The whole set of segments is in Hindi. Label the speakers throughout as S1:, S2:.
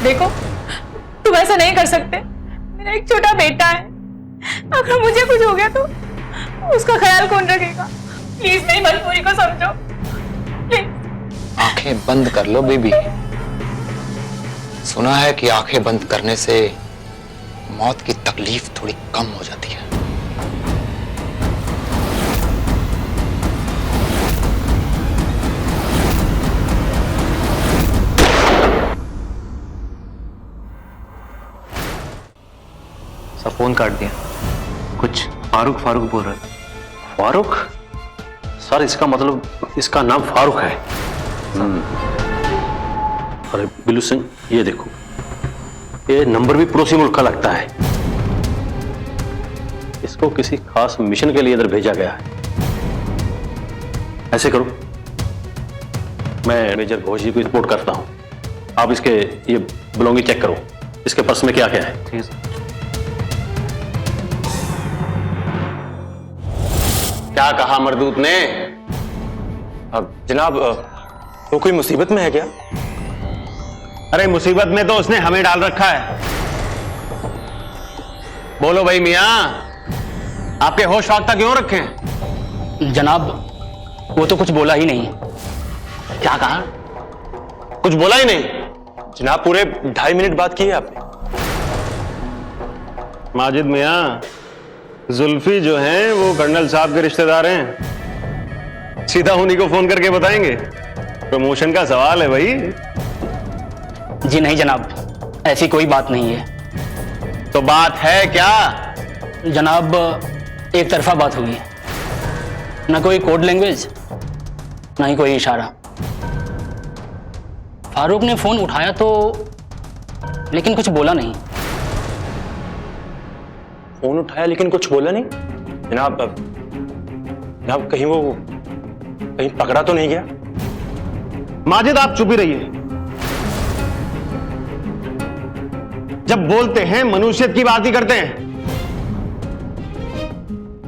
S1: देखो, तुम ऐसा नहीं कर सकते। मेरा एक छोटा बेटा है, अगर मुझे कुछ हो गया तो उसका ख्याल कौन रखेगा? प्लीज मेरी मजबूरी को समझो, प्लीज।
S2: आंखें बंद कर लो बेबी। सुना है कि आंखें बंद करने से मौत की तकलीफ थोड़ी कम हो जाती है।
S3: सब फोन काट दिया। कुछ फारूक फारूक बोल रहा है।
S4: फारूक? सर इसका मतलब इसका नाम फारूक है। अरे बिल्लू सिंह, ये देखो, ये नंबर भी पड़ोसी मुल्क का लगता है। इसको किसी खास मिशन के लिए इधर भेजा गया है। ऐसे करो, मैं मेजर घोष जी को रिपोर्ट करता हूं, आप इसके ये बिलोंगी चेक करो, इसके पर्स में क्या क्या है।
S3: ठीक है सर।
S5: क्या कहा मरदूत ने? अब जनाब, वो कोई मुसीबत में है क्या?
S6: अरे मुसीबत में तो उसने हमें डाल रखा है। बोलो भाई मियां, आपके होश वाख्ता क्यों रखे हैं?
S7: जनाब, वो तो कुछ बोला ही नहीं।
S5: क्या कहा? कुछ बोला ही नहीं? जनाब पूरे 2.5 मिनट बात की है आपने।
S6: माजिद मियां, जुल्फी जो हैं वो कर्नल साहब के रिश्तेदार हैं, सीधा उन्हीं को फोन करके बताएंगे। प्रमोशन का सवाल है भाई।
S7: जी नहीं जनाब, ऐसी कोई बात नहीं है।
S6: तो बात है क्या?
S7: जनाब, एक तरफा बात हुई है, ना कोई कोड लैंग्वेज, ना ही कोई इशारा। फारूक ने फोन उठाया तो, लेकिन कुछ बोला नहीं।
S5: फोन उठाया लेकिन कुछ बोला नहीं? जनाब, जनाब कहीं वो कहीं पकड़ा तो नहीं गया?
S6: माजिद आप चुप ही रहिए। जब बोलते हैं मनुष्यत की बात ही करते हैं।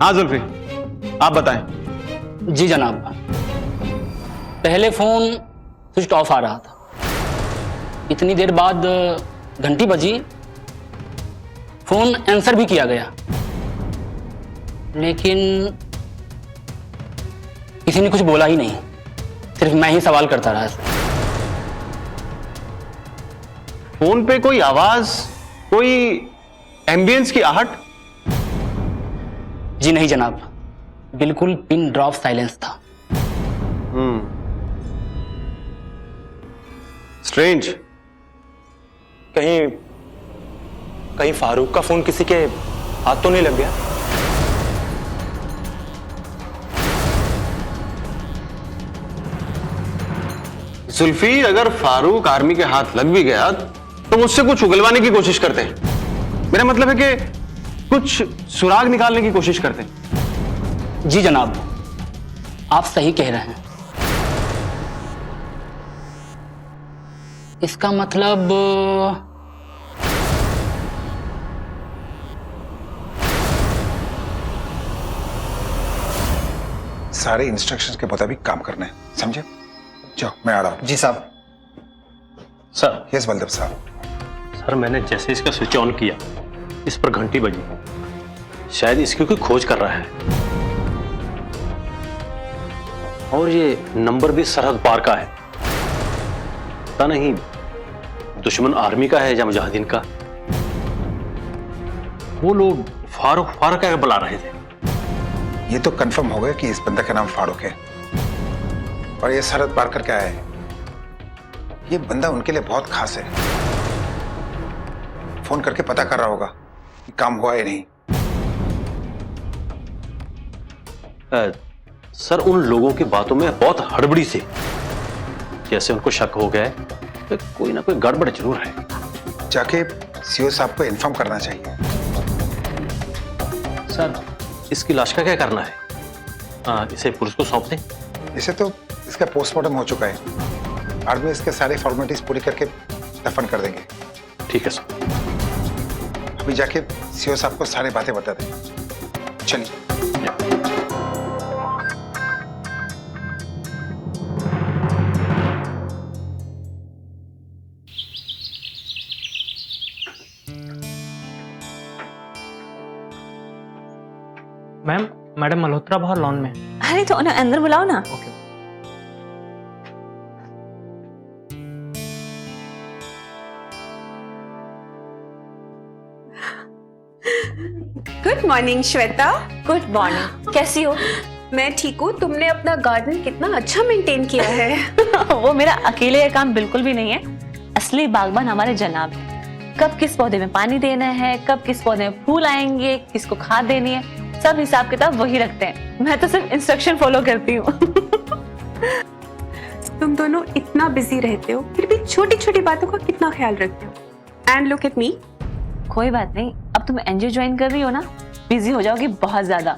S6: हाँ जुल्फी, आप बताएं।
S7: जी जनाब, पहले फोन स्विच ऑफ आ रहा था। इतनी देर बाद घंटी बजी, फोन आंसर भी किया गया, लेकिन किसी ने कुछ बोला ही नहीं। सिर्फ मैं ही सवाल करता रहा।
S6: फोन पे कोई आवाज, कोई एम्बियंस की आहट?
S7: जी नहीं जनाब, बिल्कुल पिन ड्रॉप साइलेंस था।
S6: स्ट्रेंज।
S5: कहीं कहीं फारूक का फोन किसी के हाथ तो नहीं लग गया?
S6: जुल्फी, अगर फारूक आर्मी के हाथ लग भी गया तो मुझसे कुछ उगलवाने की कोशिश करते हैं। मेरा मतलब है कि कुछ सुराग निकालने की कोशिश करते हैं।
S7: जी जनाब, आप सही कह रहे हैं। इसका मतलब
S8: सारे इंस्ट्रक्शंस के मुताबिक काम करना है, समझे? जाओ, मैं आ रहा हूं।
S3: जी साहब।
S4: सर।
S8: यस बलदेव साहब।
S4: सर मैंने जैसे इसका स्विच ऑन किया, इस पर घंटी बजी। शायद इसकी कोई खोज कर रहा है, और ये नंबर भी सरहद पार का है। पता नहीं दुश्मन आर्मी का है या मुजाहिदीन का। वो लोग फारूक फारूक क्या बुला रहे थे।
S8: ये तो कंफर्म हो गया कि इस बंदा का नाम फारूक है, और ये सरहद पार करके आया है। ये बंदा उनके लिए बहुत खास है। फोन करके पता कर रहा होगा कि काम हुआ या नहीं।
S4: सर उन लोगों की बातों में बहुत हड़बड़ी से जैसे उनको शक हो गया है कि कोई ना कोई गड़बड़ जरूर है।
S8: जाके सीओ साहब को इन्फॉर्म करना चाहिए।
S4: सर इसकी लाश का क्या करना है? इसे पुलिस को सौंप दें।
S8: इसे तो इसका पोस्टमार्टम हो चुका है, आर्मी इसके सारे फॉर्मेलिटीज पूरी करके दफन कर देंगे।
S4: ठीक है सर।
S8: अभी जाके सीओ साहब को सारी बातें बता दें। चलिए।
S9: मैम, मैडम मल्होत्रा बाहर लॉन में।
S1: अरे तो उन्हें अंदर बुलाओ ना।
S9: Okay.
S10: Good morning Shweta.
S1: Good morning, कैसी हो?
S10: मैं ठीक हूँ। तुमने अपना गार्डन कितना अच्छा मेंटेन किया है।
S1: वो मेरा अकेले का काम बिल्कुल भी नहीं है। असली बागबान हमारे जनाब है। कब किस पौधे में पानी देना है, कब किस पौधे में फूल आएंगे, किसको खाद देनी है, सब हिसाब किताब वही रखते हैं। मैं तो सिर्फ इंस्ट्रक्शन फॉलो करती हूँ।
S10: तुम दोनों इतना बिजी रहते हो, फिर भी छोटी छोटी बातों का कितना ख्याल रखते हो। And look at me.
S1: कोई बात नहीं, अब तुम एनजीओ ज्वाइन कर रही हो ना, बिजी हो जाओगी बहुत ज्यादा।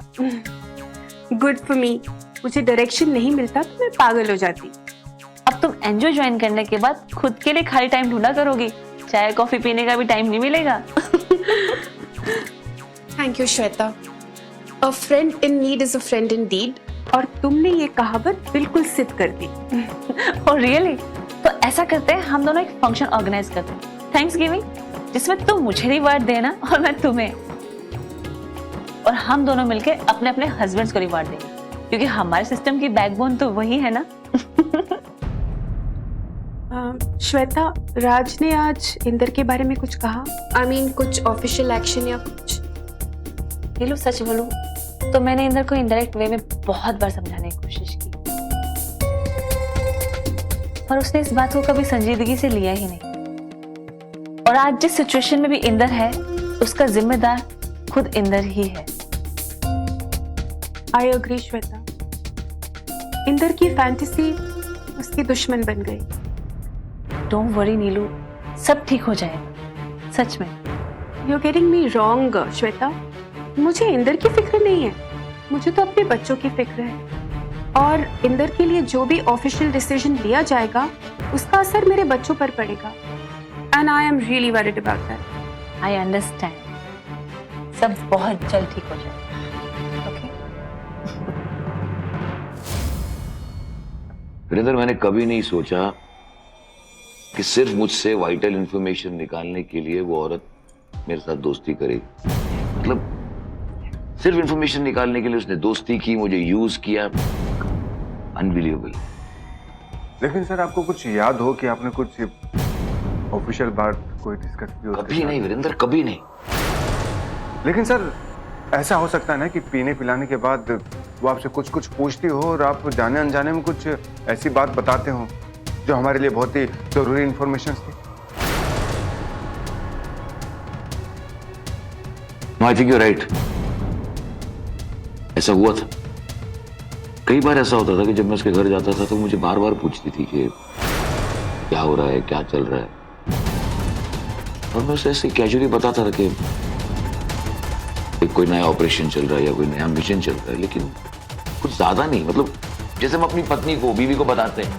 S10: Good for me. मुझे डायरेक्शन नहीं मिलता तो मैं पागल हो जाती।
S1: अब तुम एनजीओ ज्वाइन करने के बाद खुद के लिए खाली टाइम ढूंढा करोगी, चाय कॉफी पीने का भी टाइम नहीं मिलेगा।
S10: Thank you Shweta. A friend in need is a friend in deed. और तुमने ये कहावत बिल्कुल सिद्ध कर दी।
S1: और रियली? तो ऐसा करते हैं, हम दोनों एक फंक्शन ऑर्गेनाइज करते हैं, थैंक्स गिविंग, जिसमें तुम मुझे रिवार्ड देना और मैं तुम्हें, और हम दोनों मिलके अपने अपने हस्बैंड्स को रिवार्ड देंगे, क्योंकि हमारे सिस्टम की बैकबोन तो वही है ना।
S10: श्वेता, राज ने आज इंदर के बारे में कुछ कहा? आई मीन कुछ ऑफिशियल एक्शन या कुछ?
S1: ये लो, सच बोलूं तो मैंने इंदर को इनडायरेक्ट वे में बहुत बार समझाने की कोशिश की, पर उसने इस बात को कभी संजीदगी से लिया ही नहीं। और आज जिस सिचुएशन में भी इंदर है, उसका जिम्मेदार खुद इंदर ही है।
S10: I agree Shweta. इंदर की फैंटेसी उसकी दुश्मन बन गई।
S1: डोंट वरी नीलू, सब ठीक हो जाएगा, सच में।
S10: You are getting me wrong Shweta. मुझे इंदर की फिक्र नहीं है, मुझे तो अपने बच्चों की फिक्र है। और इंदर के लिए जो भी ऑफिशियल डिसीजन लिया जाएगा, उसका असर मेरे बच्चों पर पड़ेगा। And I am really worried about that.
S1: I understand, सब बहुत जल्द ठीक हो जाएगा। ओके?
S11: वीरेंद्र, मैंने कभी नहीं सोचा कि सिर्फ मुझसे वाइटल इंफॉर्मेशन निकालने के लिए वो औरत मेरे साथ दोस्ती करेगी। मतलब सिर्फ इंफॉर्मेशन निकालने के लिए उसने दोस्ती की, मुझे यूज किया। अनबिलीवेबल।
S8: लेकिन सर, आपको कुछ याद हो कि आपने कुछ ऑफिशियल बात कोई डिस्कस की हो?
S11: कभी नहीं वीरेंद्र, कभी नहीं।
S8: लेकिन सर, ऐसा हो सकता है ना कि पीने पिलाने के बाद वो आपसे कुछ कुछ पूछती हो और आप जाने अनजाने में कुछ ऐसी बात बताते हो जो हमारे लिए बहुत ही जरूरी इंफॉर्मेशन थी।
S11: I think you right. ऐसा हुआ था। कई बार ऐसा होता था कि जब मैं उसके घर जाता था तो मुझे बार बार पूछती थी कि क्या हो रहा है, क्या चल रहा है, और मैं उसे ऐसे कैजुअली बताता था कि कोई नया ऑपरेशन चल रहा है या कोई नया मिशन चल रहा है, लेकिन कुछ ज्यादा नहीं। मतलब जैसे हम अपनी पत्नी को, बीवी को बताते हैं।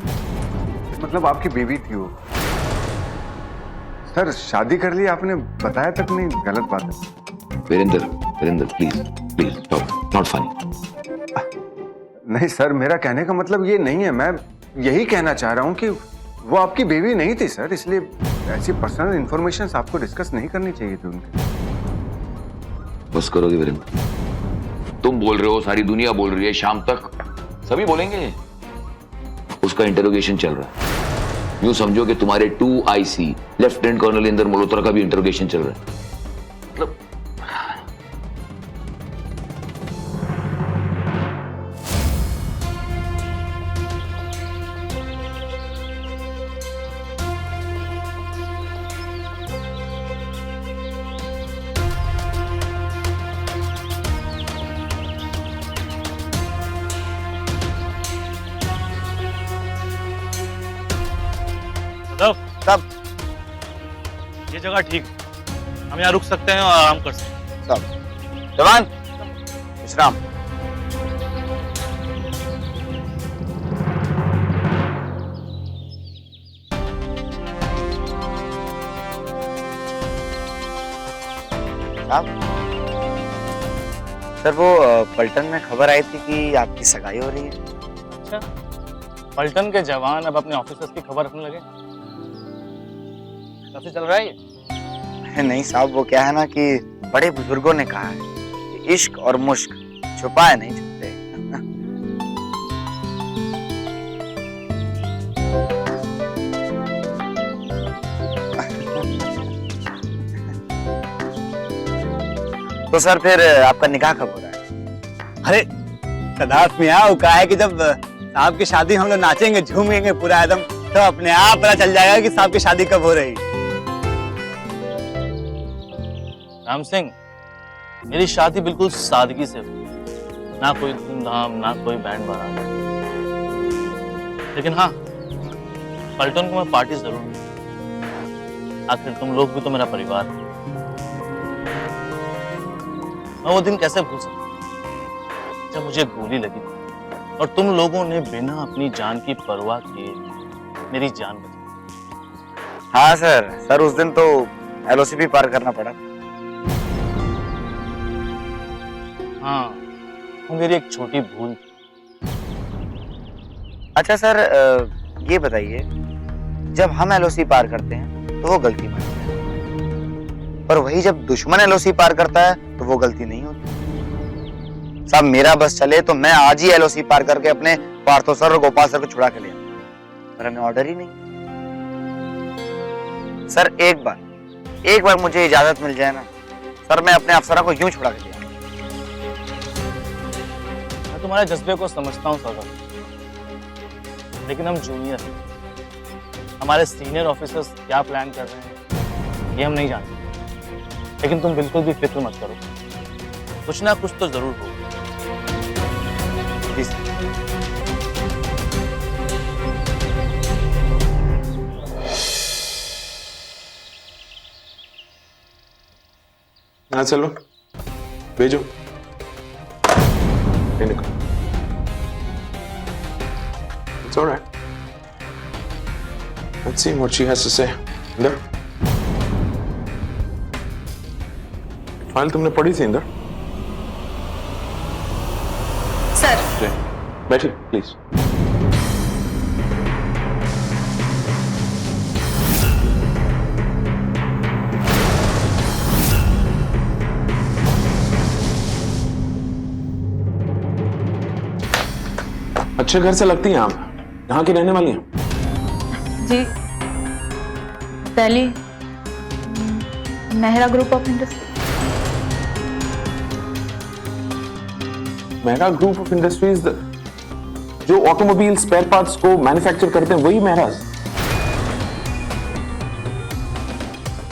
S8: मतलब आपकी बीवी थी वो? सर, शादी कर ली आपने, बताया तक नहीं, गलत बात है।
S11: Virendra please please stop, not funny.
S8: नहीं सर, मेरा कहने का मतलब ये नहीं है। मैं यही कहना चाह रहा हूँ कि वो आपकी बीवी नहीं थी सर, इसलिए ऐसी पर्सनल इंफॉर्मेशन आपको डिस्कस नहीं करनी चाहिए थी उनके।
S11: बस करोगे वीरेंद्र? तुम बोल रहे हो, सारी दुनिया बोल रही है, शाम तक सभी बोलेंगे। उसका इंटरोगेशन चल रहा है। यूं समझो कि तुम्हारे 2IC lieutenant colonel Inder Malhotra का भी इंटरोगेशन चल रहा है। मतलब
S5: तब ये जगह ठीक है, हम यहाँ रुक सकते हैं और आराम कर सकते हैं।
S2: जवान विश्राम।
S12: सर, वो पलटन में खबर आई थी कि आपकी सगाई हो रही है।
S5: अच्छा, पलटन के जवान अब अपने ऑफिसर्स की खबर रखने लगे। कैसे चल रहा है ये?
S12: नहीं साहब, वो क्या है ना कि बड़े बुजुर्गों ने कहा है कि इश्क और मुश्क छुपाए नहीं छुपते। तो सर फिर आपका निकाह कब हो रहा है?
S13: अरे सदाफ मियाँ वो कहा है कि जब साहब की शादी हम लोग नाचेंगे झूमेंगे पूरा एकदम, तो अपने आप पता चल जाएगा कि साहब की शादी कब हो रही।
S5: राम सिंह, मेरी शादी बिल्कुल सादगी से हुई, ना कोई धूमधाम ना कोई बैंड बारात। लेकिन हाँ, पलटन को मैं पार्टी जरूर दूंगा। आखिर तुम लोग भी तो मेरा परिवार हो। मैं वो दिन कैसे भूल सकता जब मुझे गोली लगी थी और तुम लोगों ने बिना अपनी जान की परवाह किए मेरी जान बचाई।
S12: हाँ सर उस दिन तो एलओसी भी पार करना पड़ा।
S5: हाँ, वो मेरी एक छोटी भूल थी।
S12: अच्छा सर, ये बताइए, जब हम एलओसी पार करते हैं तो वो गलती मानते हैं, पर वही जब दुश्मन एलओसी पार करता है तो वो गलती नहीं होती। साहब मेरा बस चले तो मैं आज ही एलओसी पार करके अपने पार्थो सर और गोपाल सर को छुड़ा के ले आऊं, पर हमें ऑर्डर ही नहीं। सर एक बार मुझे इजाजत मिल जाए ना सर, मैं अपने अफसरों को यूं छुड़ा के ले आऊं।
S5: मैं तुम्हारे जज्बे को समझता हूँ सौरभ, लेकिन हम जूनियर हैं। हमारे सीनियर ऑफिसर्स क्या प्लान कर रहे हैं ये हम नहीं जानते। लेकिन तुम बिल्कुल भी फिक्र मत करो, कुछ ना कुछ तो जरूर होगा।
S6: हाँ चलो भेजो। निकलो। It's all right. Let's see what she has to say. Inder, file तुमने पढ़ी थी इंदर?
S1: सर
S6: बैठिए प्लीज। अच्छे घर से लगती हैं आप, यहाँ की रहने वाली हैं?
S1: जी, Delhi Mehra group of industry.
S6: Mehra group of industries जो ऑटोमोबाइल स्पेयर पार्ट्स को मैन्युफैक्चर करते हैं वही मेहराज?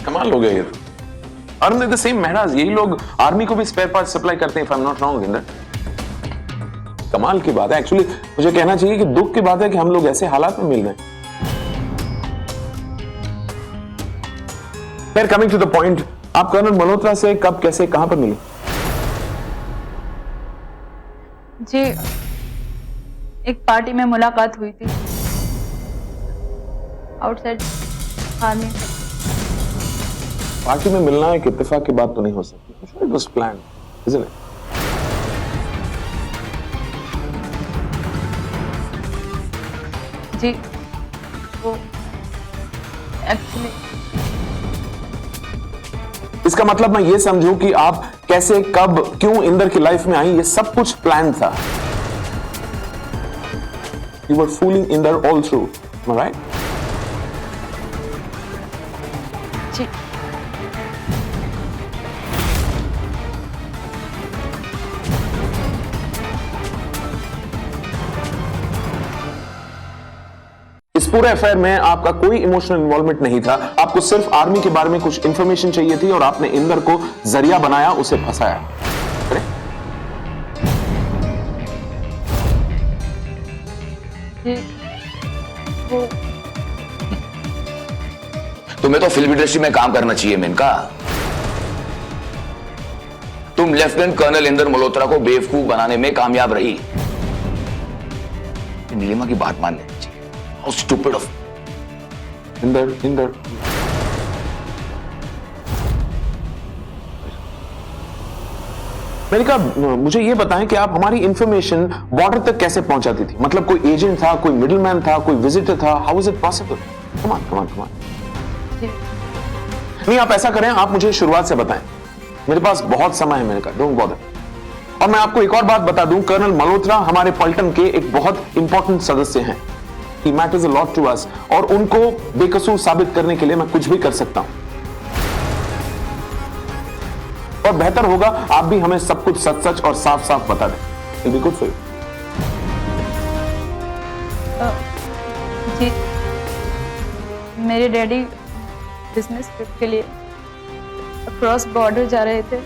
S6: कमाल हो गया ये तो। और द सेम मेहराज, यही लोग आर्मी को भी स्पेयर पार्ट्स सप्लाई करते हैं, if I am not wrong Inder. कमाल की बात है। एक्चुअली मुझे कहना चाहिए कि दुख की बात है कि हम लोग ऐसे हालात में मिल रहे हैं। फिर कमिंग टू द पॉइंट, आप कर्नल मल्होत्रा से कब, कैसे, कहां पर मिले?
S1: जी, एक पार्टी में मुलाकात हुई थी आउटसाइड आर्मी।
S6: पार्टी में मिलना एक इत्तेफाक की बात तो नहीं हो सकती। It was planned, isn't it?
S1: जी, वो एक्चुअली।
S6: इसका मतलब मैं ये समझूं कि आप कैसे, कब, क्यों इंदर की लाइफ में आई, ये सब कुछ प्लान था। You were fooling Inder all through, am I right?
S1: जी,
S6: इस पूरे अफेयर में आपका कोई इमोशनल इन्वॉल्वमेंट नहीं था। आपको सिर्फ आर्मी के बारे में कुछ इंफॉर्मेशन चाहिए थी और आपने इंदर को जरिया बनाया, उसे फंसाया।
S1: जी, वो
S11: तुम्हें तो फिल्म इंडस्ट्री में काम करना चाहिए मेनका। तुम लेफ्टिनेंट कर्नल इंदर मल्होत्रा को बेवकूफ बनाने में कामयाब रही। नीलिमा की बात मान लेनी चाहिए। How stupid of
S6: इंदर मैंने कहा, मुझे ये बताएं कि आप हमारी इंफॉर्मेशन बॉर्डर तक कैसे पहुंचाती थी? मतलब कोई एजेंट था, कोई मिडिलमैन था, कोई विजिटर था? How is it possible? Come on. नहीं, आप ऐसा करें, आप मुझे शुरुआत से बताएं। मेरे पास बहुत समय है, मेरे का डोंट बॉदर। और मैं आपको एक और बात बता दूं, कर्नल मल्होत्रा हमारे पलटन के एक बहुत इंपॉर्टेंट सदस्य हैं। He matters a lot to us, और उनको बेकसूर साबित करने के लिए मैं कुछ भी कर सकता हूं। और बेहतर होगा आप भी हमें सब कुछ सच सच और साफ साफ बता दें। It'll be good for you.
S1: जी, मेरे डैडी बिजनेस ट्रिप के लिए अक्रॉस बॉर्डर जा रहे थे।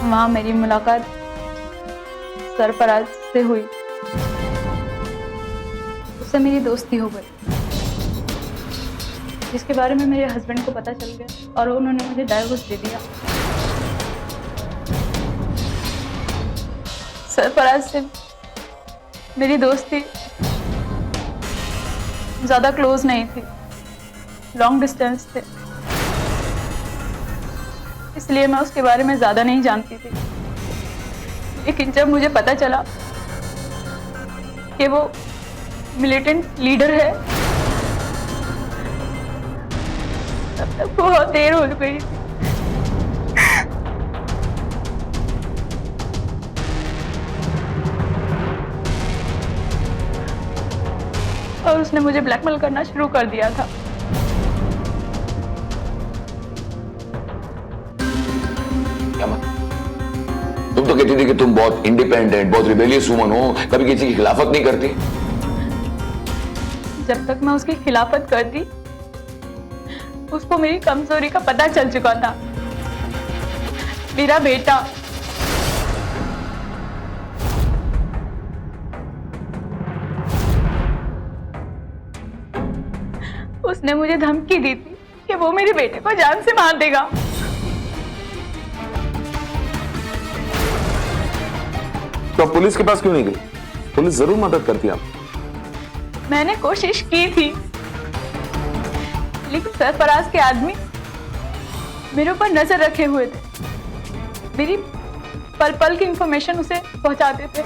S1: वहां मेरी मुलाकात सरफराज से हुई। उससे मेरी दोस्ती हो गई, जिसके बारे में मेरे हस्बैंड को पता चल गया और उन्होंने मुझे डाइवोर्स दे दिया। सरफराज से मेरी दोस्ती ज्यादा क्लोज नहीं थी, लॉन्ग डिस्टेंस थे, इसलिए मैं उसके बारे में ज्यादा नहीं जानती थी। लेकिन जब मुझे पता चला कि वो मिलिटेंट लीडर है, तब तक बहुत देर हो गई थी। और उसने मुझे ब्लैकमेल करना शुरू कर दिया था।
S11: क्या मत? तुम तो कहती थी कि तुम बहुत इंडिपेंडेंट, बहुत रिबेलियस वुमन हो, कभी किसी की खिलाफत नहीं करती।
S1: जब तक मैं उसकी खिलाफत करती, उसको मेरी कमजोरी का पता चल चुका था। मेरा बेटा उसने मुझे धमकी दी थी कि वो मेरे बेटे को जान से मार देगा।
S6: तो पुलिस के पास क्यों नहीं गई? पुलिस जरूर मदद करती आप।
S1: मैंने कोशिश की थी, लेकिन सरफराज के आदमी मेरे ऊपर नजर रखे हुए थे। मेरी पल पल की इंफॉर्मेशन उसे पहुंचाते थे।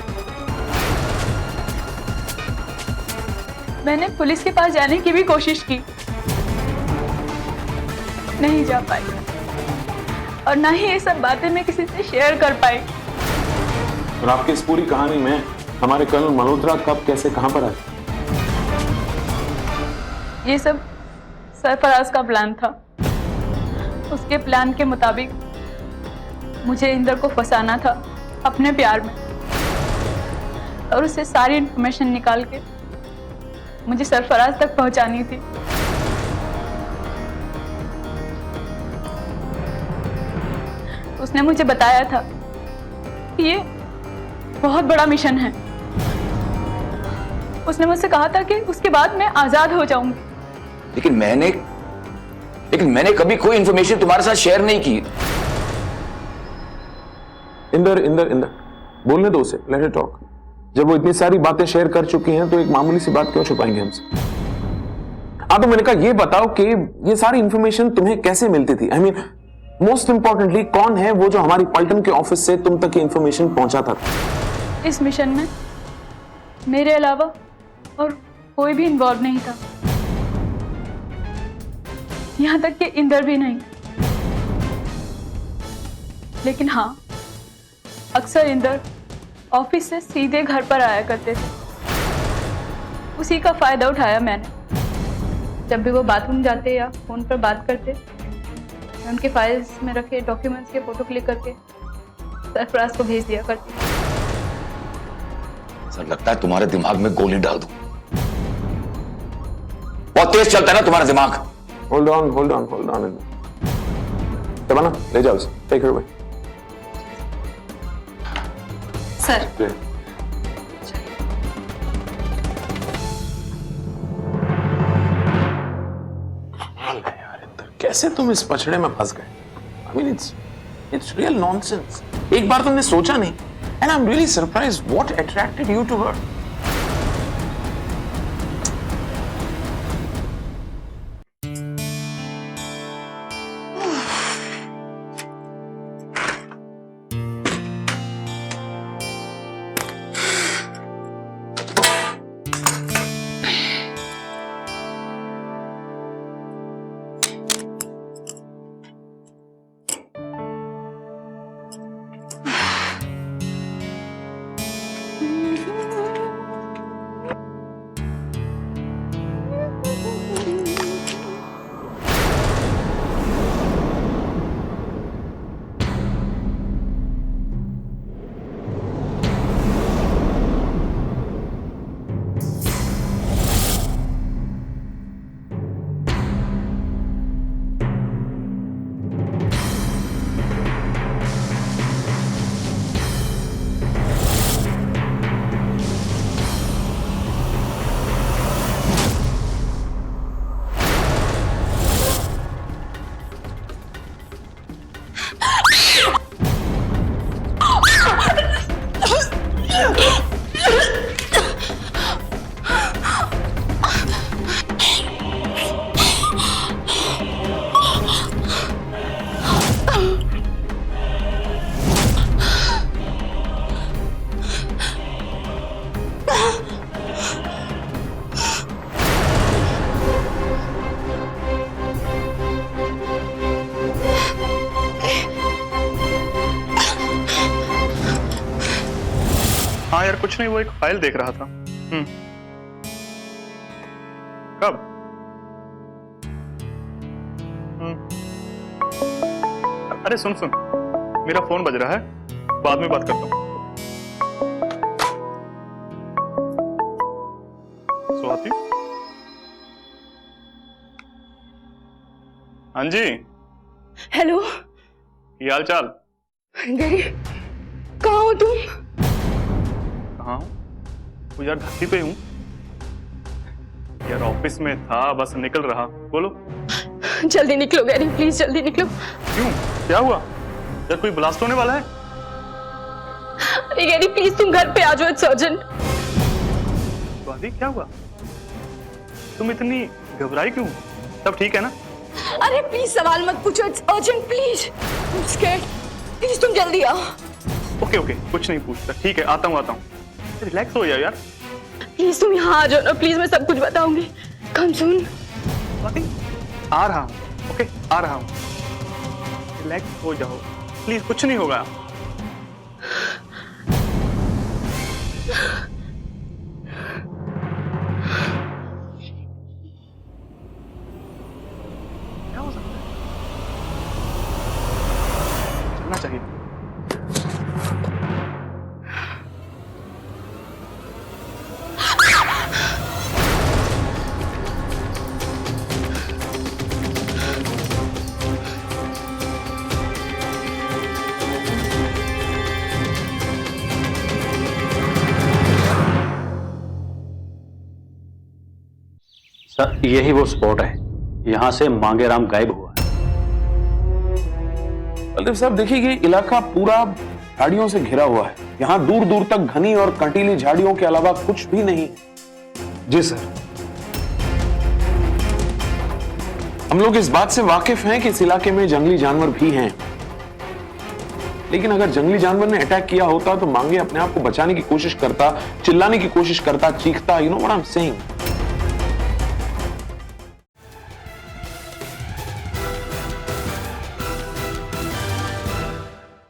S1: मैंने पुलिस के पास जाने की भी कोशिश की, नहीं जा पाई, और ना ही ये सब बातें मैं किसी से शेयर कर पाई।
S6: और आपकी इस पूरी कहानी में हमारे कर्नल मल्होत्रा कब, कैसे, कहां पर आए?
S1: ये सब सरफराज का प्लान था। उसके प्लान के मुताबिक मुझे इंदर को फंसाना था अपने प्यार में, और उससे सारी इंफॉर्मेशन निकाल के मुझे सरफराज तक पहुंचानी थी। उसने मुझे बताया था कि ये बहुत बड़ा मिशन है। उसने मुझसे कहा था कि उसके बाद मैं आजाद हो जाऊंगी।
S11: लेकिन मैंने कभी कोई इंफॉर्मेशन तुम्हारे साथ शेयर नहीं की।
S6: इंदर इंदर इंदर, बोलने दो उसे, लेट इट टॉक। जब वो इतनी सारी बातें शेयर कर चुकी हैं तो एक मामूली सी बात क्यों छुपाएंगे हमसे? तो मैंने कहा ये बताओ कि ये सारी इंफॉर्मेशन तुम्हें कैसे मिलती थी? आई मीन मोस्ट इंपॉर्टेंटली, कौन है वो जो हमारी पलटन के ऑफिस से तुम तक ये इंफॉर्मेशन पहुंचाता था?
S1: इस मिशन में मेरे अलावा और कोई भी इन्वॉल्व नहीं था, यहां तक कि इंदर भी नहीं। लेकिन हाँ, अक्सर इंदर ऑफिस से सीधे घर पर आया करते थे। उसी का फायदा उठाया मैंने। जब भी वो बाथरूम जाते या फोन पर बात करते, मैं उनके फाइल्स में रखे डॉक्यूमेंट्स के फोटो क्लिक करके सरफराज को भेज दिया करती।
S11: सर लगता है तुम्हारे दिमाग में गोली डाल दूं। बहुत तेज चलता है ना तुम्हारा दिमाग।
S6: Hold on hold on hold on. Tamanna ले जाओ उसे, टेक हर अवे।
S10: सर
S6: कैसे तुम इस पछड़े में फंस गए? I mean it's real nonsense. एक बार तुमने सोचा नहीं? And I am really surprised what attracted you to her.
S14: हाँ यार कुछ नहीं, वो एक फाइल देख रहा था। कब? अरे सुन सुन, मेरा फोन बज रहा है, बाद में बात करता हूँ। स्वाति? हाँ जी।
S1: हेलो
S14: ये हाल चाल?
S1: गैरी, कहाँ हो तुम?
S14: कहाँ हूँ? वो यार धरती पे हूँ यार, ऑफिस में था, बस निकल रहा। बोलो।
S1: जल्दी निकलो गैरी, प्लीज जल्दी निकलो।
S14: क्यों, क्या हुआ यार? कोई ब्लास्ट होने वाला है?
S1: अरे गैरी प्लीज तुम घर पे आ जाओ, इट्स अर्जेंट।
S14: स्वाति क्या हुआ? तुम इतनी घबराई क्यों? सब ठीक है ना?
S1: अरे प्लीज सवाल मत पूछो, it's urgent please. I am scared, please तुम जल्दी आओ।
S14: ओके ओके, कुछ नहीं पूछता, ठीक है, आता हूँ। रिलैक्स हो जाओ यार।
S1: प्लीज तुम यहाँ आ जाओ ना, प्लीज मैं सब कुछ बताऊंगी। कम सुन।
S14: आ रहा हूँ, ओके आ रहा हूँ। रिलैक्स हो जाओ प्लीज, कुछ नहीं होगा। क्या हो सकता है? चलना चाहिए।
S4: सर यही वो स्पॉट है, यहां से मांगेराम गायब हुआ है।
S6: बलदेव साहब देखिए, ये इलाका पूरा झाड़ियों से घिरा हुआ है। यहाँ दूर दूर तक घनी और कंटीली झाड़ियों के अलावा कुछ भी नहीं। जी सर, हम लोग इस बात से वाकिफ हैं कि इस इलाके में जंगली जानवर भी हैं, लेकिन अगर जंगली जानवर ने अटैक किया होता तो मांगे अपने आप को बचाने की कोशिश करता, चिल्लाने की कोशिश करता, चीखता। You know what I am saying.